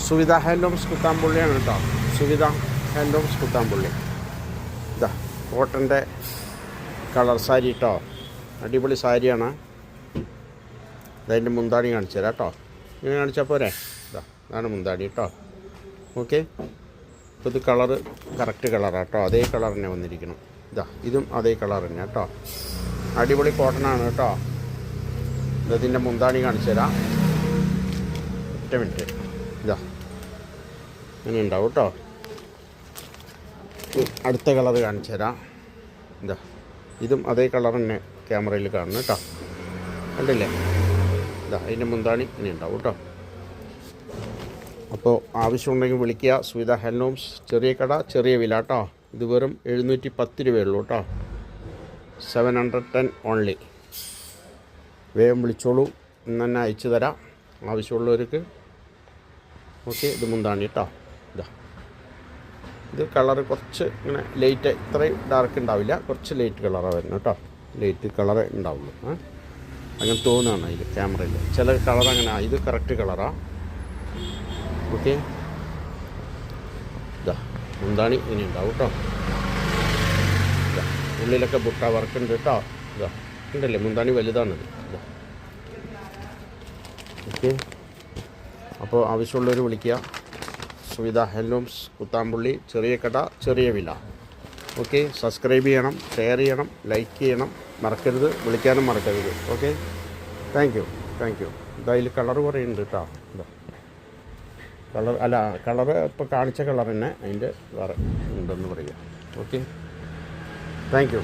Suvidha handlooms കുത്താമ്പുള്ളിയാണ് കേട്ടോ. Suvidha handlooms Kuthampully. ഇതാ കോട്ടൻ്റെ കളർ സാരി കേട്ടോ. അടിപൊളി സാരിയാണ്. ഇതതിൻ്റെ മുന്താണി കാണിച്ചു തരാം കേട്ടോ. ഇങ്ങനെ കാണിച്ചാൽ പോരെ. ഇതാണ് മുന്താണി കേട്ടോ. ഓക്കെ. അപ്പോൾ ഇത് കളറ് കറക്റ്റ് കളറാണ് കേട്ടോ. അതേ കളർ തന്നെ വന്നിരിക്കണം. ഇതും അതേ കളർ തന്നെ കേട്ടോ. അടിപൊളി കോട്ടനാണ് കേട്ടോ. ഇതിൻ്റെ മുന്താണി കാണിച്ചു തരാം. ഒറ്റ മിനിറ്റ്. ഇങ്ങനെ ഉണ്ടാവും കേട്ടോ. അടുത്ത കളർ കാണിച്ചു തരാം. ഇതും അതേ കളർ തന്നെ ക്യാമറയിൽ കാണുന്നു കേട്ടോ. കണ്ടില്ലേ? അതിൻ്റെ മുന്താണി ഇങ്ങനെ ഉണ്ടാവും കേട്ടോ. അപ്പോൾ ആവശ്യമുണ്ടെങ്കിൽ വിളിക്കുക. സുവിധ ഹാൻഡ്ലൂംസ്, ചെറിയ കട, ചെറിയ വില കേട്ടോ. ഇത് വെറും 710 രൂപയുള്ളൂ കേട്ടോ. 710 ഓൺലി. വേഗം വിളിച്ചോളൂ. ഇന്ന് തന്നെ അയച്ചു തരാം ആവശ്യമുള്ളവർക്ക്. ഓക്കെ. ഇത് മുന്താണി കേട്ടോ. ഇത് കളറ് കുറച്ച് ഇങ്ങനെ ലൈറ്റ്, ഇത്രയും ഡാർക്ക് ഉണ്ടാവില്ല, കുറച്ച് ലൈറ്റ് കളറാണ് വരുന്നത് കേട്ടോ. ലൈറ്റ് കളറ് ഉണ്ടാവുള്ളൂ. അങ്ങനെ തോന്നുകയാണ് അതിൽ ക്യാമറയിൽ. ചില കളർ അങ്ങനെ. ഇത് കറക്റ്റ് കളറാണ്. ഓക്കെ. മുന്താണി ഇനി ഉണ്ടാവും കേട്ടോ. ഉള്ളിലൊക്കെ ബുട്ട വർക്കുണ്ട് കേട്ടോ. ഉണ്ടല്ലേ, മുന്താണി വലുതാണിത്. ഓക്കെ. അപ്പോൾ ആവശ്യമുള്ളവർ വിളിക്കുക. സുവിധ ഹാൻഡ്ലൂംസ് കുത്താമ്പുള്ളി, ചെറിയ കട, ചെറിയ വില. ഓക്കെ. സബ്സ്ക്രൈബ് ചെയ്യണം, ഷെയർ ചെയ്യണം, ലൈക്ക് ചെയ്യണം, മറക്കരുത്. വിളിക്കാനും മറക്കരുത്. ഓക്കെ. Thank you. ഇതായാലും കളർ കുറേ ഉണ്ട് കേട്ടോ. കളറ് ഇപ്പോൾ കാണിച്ച കളർ തന്നെ അതിൻ്റെ വേറെ ഉണ്ടെന്ന് പറയുക. ഓക്കെ. Thank U.